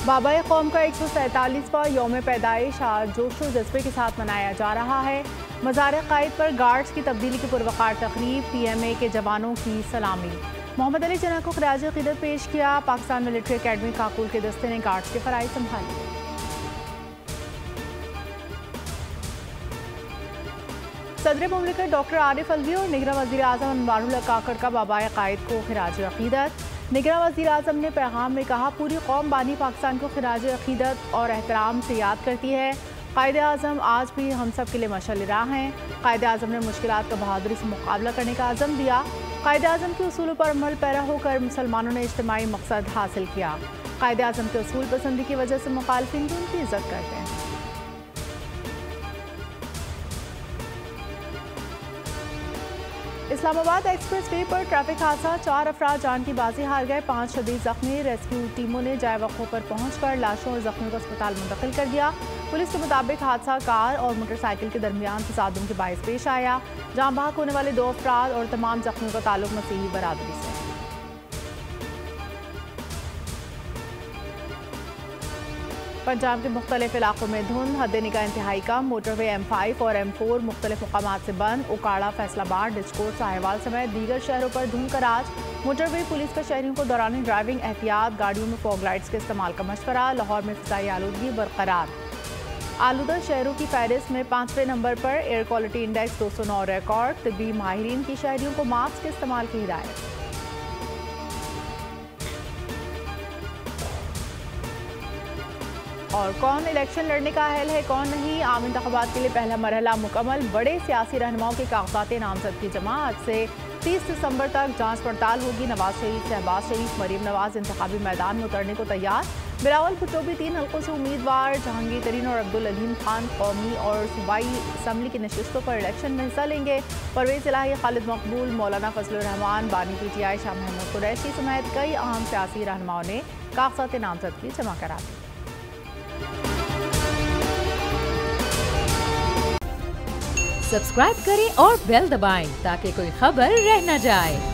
बाबा कौम का 147वां यौम पैदाइश आज जोश व जज्बे के साथ मनाया जा रहा है। मज़ार क़ाइद पर गार्ड्स की तब्दीली की पुरवकार तकरीब, PMA के जवानों की सलामी। मोहम्मद अली जिन्ना को ख़िराज अक़ीदत पेश किया। पाकिस्तान मिलिट्री अकेडमी काकुल के दस्ते ने गार्ड्स के फ़राइज़ संभाले। सदर मुमलिकत डॉक्टर आरिफ अलवी और निगरान वज़ीर आज़म अनवारुल हक काकड़ का बाबा क़ाइद को ख़िराज अक़ीदत। निगरान वज़ीर आज़म ने पैगाम में कहा, पूरी कौम बानी पाकिस्तान को ख़िराज अक़ीदत और एहतराम से याद करती है। क़ाइद आज़म आज भी हम सब के लिए मशाल राह हैं। क़ाइद आज़म ने मुश्किलात का बहादुरी से मुकाबला करने का अज़म दिया। क़ाइद आज़म के उसूलों पर अमल पैरा होकर मुसलमानों ने इज्तिमाई मकसद हासिल किया। क़ाइद आज़म के उसूल पसंदी की वजह से मुखालिफिन भी उनकी इज़्ज़त करते हैं। इस्लामाबाद एक्सप्रेस वे पर ट्रैफिक हादसा, 4 अफराद जान की बाजी हार गए, 5 शदीद जख्मी। रेस्क्यू टीमों ने जाए वक़्फ़ों पर पहुंचकर लाशों और जख्मियों को अस्पताल मुंतकिल कर दिया। पुलिस के मुताबिक हादसा कार और मोटरसाइकिल के दरमियान तसादुम के बायस पेश आया। जान बहक होने वाले 2 अफराद और तमाम जख्मियों का ताल्लुक मसीही बरादरी से है। पंजाब के मुख्तलिफ इलाकों में धुंध, हद निगाह इंतहाई कम। मोटरवे M5 और M4 मुख्तलिफ मुकामात से बंद। उकाड़ा, फैसलाबाद, डिस्कोट, साहिवाल समेत दीगर शहरों पर धुंध का राज। मोटरवे पुलिस का शहरियों को दौरान ड्राइविंग एहतियात, गाड़ियों में फॉग लाइट्स के इस्तेमाल का मशवरा। लाहौर में फ़िज़ाई आलूदगी बरकरार। आलूदा शहरों की फहरिस्त में 5वें नंबर पर एयर क्वालिटी इंडेक्स 209 रिकॉर्ड। तिब्बी माहिरीन की शहरियों को मास्क के इस्तेमाल की हिदायत। और कौन इलेक्शन लड़ने का अहल है, कौन नहीं। आम इंतखाबात के लिए पहला मरहला मुकम्मल। बड़े सियासी रहनुमाओं के कागजात नामजद की जमा। आज से 30 दिसंबर तक जांच पड़ताल होगी। नवाज शरीफ, शहबाज शरीफ, मरीम नवाज इंतखाबी मैदान में उतरने को तैयार। बिलावल भुट्टो भी 3 हल्कों से उम्मीदवार। जहांगीर तरीन और अब्दुल अलीम खान कौमी और सूबाई असम्बली की नशिस्तों पर इलेक्शन में हिस्सा लेंगे। परवेज़ इलाही, खालिद मकबूल, मौलाना फजलुर रहमान, बानी PTI शाह महमूद कुरैशी समेत कई अहम सियासी रहनुमाओं ने कागजात नामजद की जमा करा दी। सब्सक्राइब करें और बेल दबाएं ताकि कोई खबर रह न जाए।